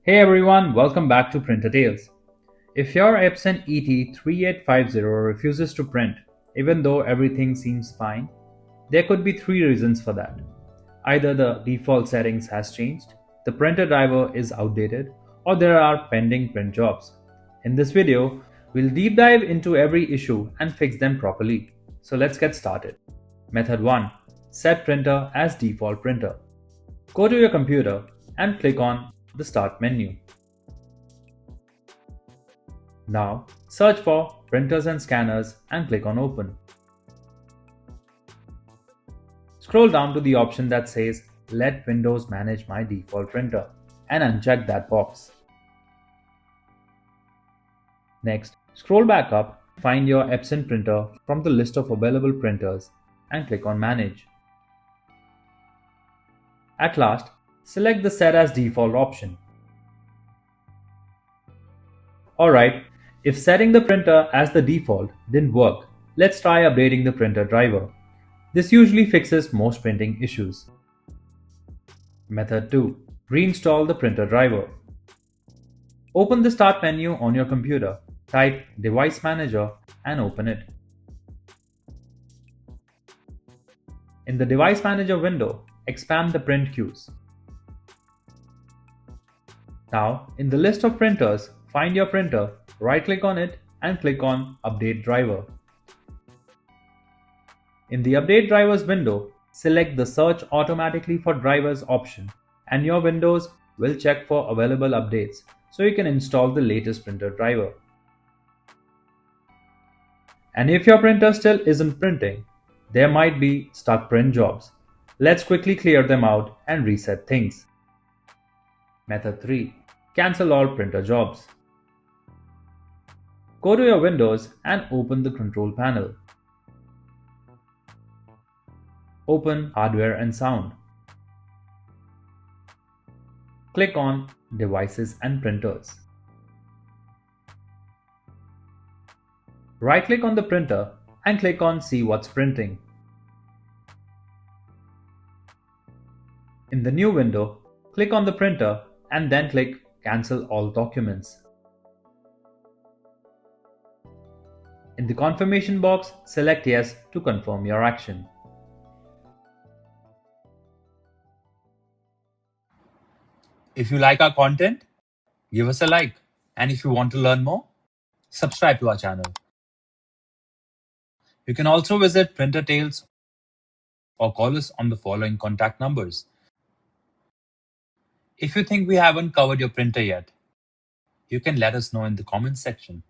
Hey everyone, welcome back to Printer Tales. If your Epson ET 3850 refuses to print, even though everything seems fine, there could be three reasons for that. Either the default settings has changed, the printer driver is outdated, or there are pending print jobs. In this video, we'll deep dive into every issue and fix them properly. So let's get started. Method 1. Set printer as default printer. Go to your computer and click on the Start menu. Now, search for Printers and Scanners and click on Open. Scroll down to the option that says Let Windows manage my default printer and uncheck that box. Next, scroll back up, find your Epson printer from the list of available printers and click on Manage. At last, select the Set as Default option. Alright, if setting the printer as the default didn't work, let's try updating the printer driver. This usually fixes most printing issues. Method 2. Reinstall the printer driver. Open the Start menu on your computer, type Device Manager and open it. In the Device Manager window, expand the print queues. Now, in the list of printers, find your printer, right-click on it and click on Update Driver. In the Update Drivers window, select the Search Automatically for Drivers option and your Windows will check for available updates so you can install the latest printer driver. And if your printer still isn't printing, there might be stuck print jobs. Let's quickly clear them out and reset things. Method 3. Cancel all printer jobs. Go to your Windows and open the Control panel. Open Hardware and Sound. Click on Devices and Printers. Right-click on the printer and click on See What's Printing. In the new window, click on the printer and then click Cancel All Documents. In the confirmation box, select Yes to confirm your action. If you like our content, give us a like. And if you want to learn more, subscribe to our channel. You can also visit Printer Tales or call us on the following contact numbers. If you think we haven't covered your printer yet, you can let us know in the comments section.